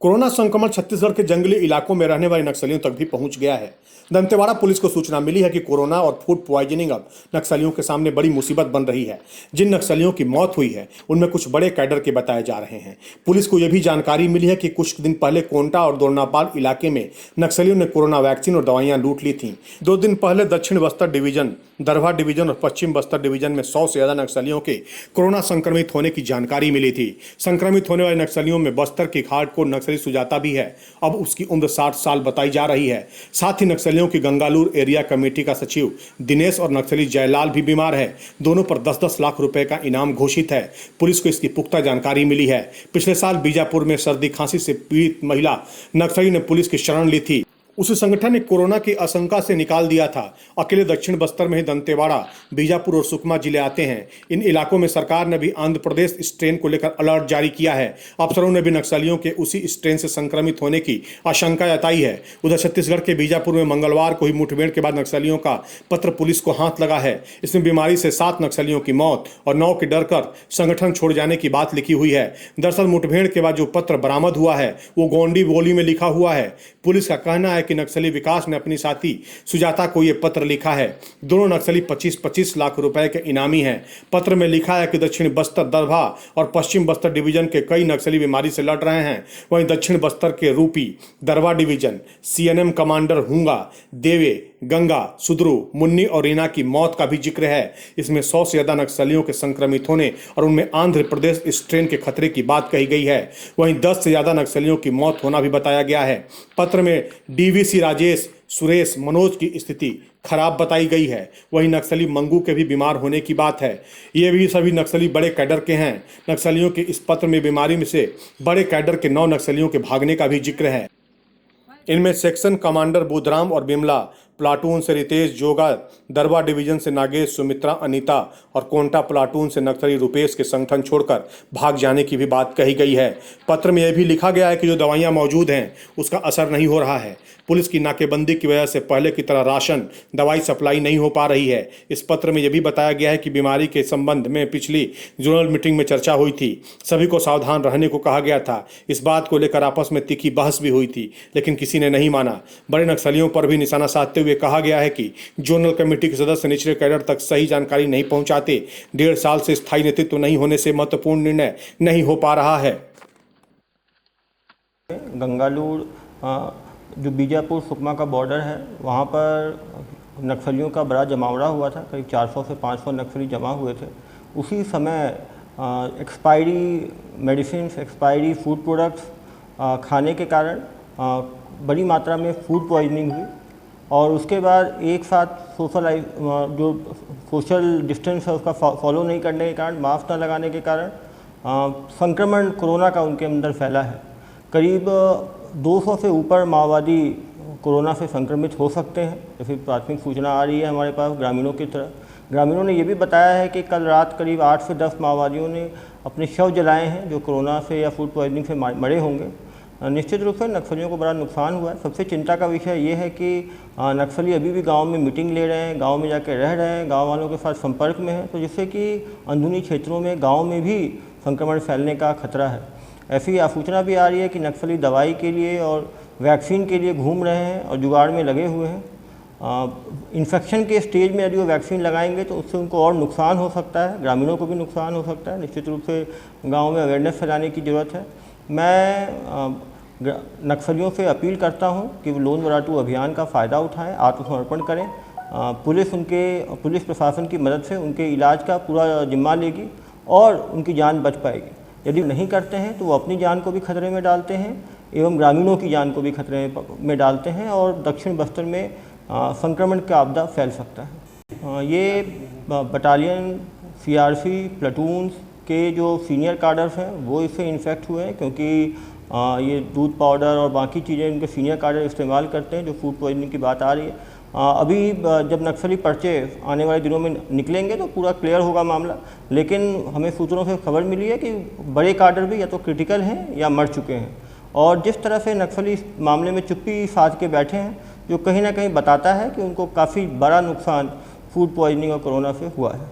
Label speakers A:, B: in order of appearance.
A: Corona संक्रमण छत्तीसगढ़ के जंगली इलाकों में रहने वाले नक्सलियों तक भी पहुंच गया है। दंतेवाड़ा पुलिस को सूचना मिली है कि कोरोना और फूड प्वाइजनिंग अब नक्सलियों के सामने बड़ी मुसीबत बन रही है। जिन नक्सलियों की मौत हुई है उनमें कुछ बड़े कैडर के बताए जा रहे हैं। पुलिस को यह भी जानकारी मिली है कि कुछ दिन पहले कोंटा और दोरनापाल इलाके में नक्सलियों ने कोरोना वैक्सीन और दवाइयां लूट ली थी। 2 दिन पहले दक्षिण बस्तर डिवीजन, दरभा डिवीजन और पश्चिम बस्तर डिवीजन में 100 से ज्यादा नक्सलियों के कोरोना संक्रमित होने की जानकारी मिली थी। संक्रमित होने वाले नक्सलियों में बस्तर की हार्डकोर नक्सली सुजाता भी है। अब उसकी उम्र 60 साल बताई जा रही है। साथ ही नक्सलियों की गंगालूर एरिया कमेटी का सचिव दिनेश और नक्सली जयलाल भी बीमार है। दोनों पर 10-10 लाख रुपए का इनाम घोषित है। पुलिस को इसकी पुख्ता जानकारी मिली है। पिछले साल बीजापुर में सर्दी खांसी से पीड़ित महिला नक्सली ने पुलिस की शरण ली थी। उस संगठन ने कोरोना की आशंका से निकाल दिया था। अकेले दक्षिण बस्तर में ही दंतेवाड़ा, बीजापुर और सुकमा जिले आते हैं। इन इलाकों में सरकार ने भी आंध्र प्रदेश स्ट्रेन को लेकर अलर्ट जारी किया है। अफसरों ने भी नक्सलियों के उसी स्ट्रेन से संक्रमित होने की आशंका जताई है। उधर छत्तीसगढ़ के बीजापुर में मंगलवार को ही मुठभेड़ के बाद नक्सलियों का पत्र पुलिस को हाथ लगा है। इसमें बीमारी से 7 नक्सलियों की मौत और 9 के डर कर संगठन छोड़ जाने की बात लिखी हुई है। दरअसल मुठभेड़ के बाद जो पत्र बरामद हुआ है वो गोंडी बोली में लिखा हुआ है। पुलिस का कहना है कि नक्सली विकास ने अपनी साथी सुजाता को यह पत्र लिखा है। दोनों नक्सली 25-25 लाख रुपए के इनामी हैं। पत्र में लिखा है कि दक्षिण बस्तर, दरभा और पश्चिम बस्तर डिवीजन के कई नक्सली बीमारी से लड़ रहे हैं। वहीं दक्षिण बस्तर के रूपी, दरभा डिवीजन, सीएनएम कमांडर हुंगा, देवे, गंगा, सुदरू, मुन्नी और रीना की मौत का भी जिक्र है। इसमें 100 से ज्यादा नक्सलियों के संक्रमित होने और उनमें आंध्र प्रदेश स्ट्रेन के खतरे की बात कही गई है। वहीं 10 से ज्यादा नक्सलियों की मौत होना भी बताया गया है। पत्र में डीवीसी राजेश, सुरेश, मनोज की स्थिति खराब बताई गई है। वहीं नक्सली मंगू के भी बीमार होने की बात है। ये भी सभी नक्सली बड़े कैडर के हैं। नक्सलियों के इस पत्र में बीमारी में से बड़े कैडर के 9 नक्सलियों के भागने का भी जिक्र है। इनमें सेक्शन कमांडर बुधराम और बिमला, प्लाटून से रितेश जोगा, दरबा डिवीजन से नागेश, सुमित्रा, अनीता और कोंटा प्लाटून से नक्सली रुपेश के संगठन छोड़कर भाग जाने की भी बात कही गई है। पत्र में यह भी लिखा गया है कि जो दवाइयां मौजूद हैं उसका असर नहीं हो रहा है। पुलिस की नाकेबंदी की वजह से पहले की तरह राशन, दवाई सप्लाई नहीं हो पा रही है। इस पत्र में यह भी बताया गया है कि बीमारी के संबंध में पिछली जोनल मीटिंग में चर्चा हुई थी। सभी को सावधान रहने को कहा गया था। इस बात को लेकर आपस में तीखी बहस भी हुई थी, लेकिन किसी ने नहीं माना। बड़े नक्सलियों पर भी निशाना साधते हुए कहा गया है कि जोनल कमेटी के सदस्य निचले कैडर तक सही जानकारी नहीं पहुंचाते। 1.5 साल से स्थायी नेतृत्व नहीं होने से महत्वपूर्ण निर्णय नहीं हो पा रहा है।
B: गंगालूर जो बीजापुर सुकमा का बॉर्डर है, वहाँ पर नक्सलियों का बड़ा जमावड़ा हुआ था। करीब 400 से 500 नक्सली जमा हुए थे। उसी समय expiry medicine, expiry food products खाने के कारण बड़ी मात्रा में फूड पॉइजनिंग हुई और उसके बाद एक साथ सोशल डिस्टेंस है उसका फॉलो नहीं करने के कारण, मास्क न लगाने के कारण संक्रमण कोरोना का उनके अंदर फैला है। करीब 200 से ऊपर माओवादी कोरोना से संक्रमित हो सकते हैं। जैसे प्राथमिक सूचना आ रही है हमारे पास ग्रामीणों की तरह। ग्रामीणों ने ये भी बताया है कि कल रात करीब 8 से 10 माओवादियों ने अपने शव जलाए हैं जो कोरोना से या फूड पॉइजनिंग से मरे होंगे। निश्चित रूप से नक्सलियों को बड़ा नुकसान हुआ है। सबसे चिंता का विषय ये है कि नक्सली अभी भी गांव में मीटिंग ले रहे हैं, गांव में जाकर रह रहे हैं, गांव वालों के साथ संपर्क में हैं, तो जिससे कि अंदरूनी क्षेत्रों में गांव में भी संक्रमण फैलने का खतरा है। ऐसी सूचना भी आ रही है कि नक्सली दवाई के लिए और वैक्सीन के लिए घूम रहे हैं और जुगाड़ में लगे हुए हैं। इन्फेक्शन के स्टेज में यदि वो वैक्सीन लगाएंगे तो उससे उनको और नुकसान हो सकता है, ग्रामीणों को भी नुकसान हो सकता है। निश्चित रूप से गांव में अवेयरनेस फैलाने की ज़रूरत है। मैं नक्सलियों से अपील करता हूं कि वो लोन वराटू अभियान का फ़ायदा उठाएं, आत्मसमर्पण करें। पुलिस प्रशासन की मदद से उनके इलाज का पूरा जिम्मा लेगी और उनकी जान बच पाएगी। यदि नहीं करते हैं तो वो अपनी जान को भी खतरे में डालते हैं एवं ग्रामीणों की जान को भी खतरे में डालते हैं और दक्षिण बस्तर में संक्रमण का आपदा फैल सकता है। ये बटालियन, सीआरसी, प्लाटून्स के जो सीनियर कार्डर्स हैं वो इससे इन्फेक्ट हुए हैं, क्योंकि ये दूध पाउडर और बाकी चीज़ें इनके सीनियर कार्डर इस्तेमाल करते हैं जो फूड पॉइजनिंग की बात आ रही है। अभी जब नक्सली पर्चे आने वाले दिनों में निकलेंगे तो पूरा क्लियर होगा मामला, लेकिन हमें सूत्रों से खबर मिली है कि बड़े कार्डर भी या तो क्रिटिकल हैं या मर चुके हैं। और जिस तरह से नक्सली इस मामले में चुप्पी साध के बैठे हैं, जो कहीं ना कहीं बताता है कि उनको काफ़ी बड़ा नुकसान फूड पॉइजनिंग और कोरोना से हुआ है।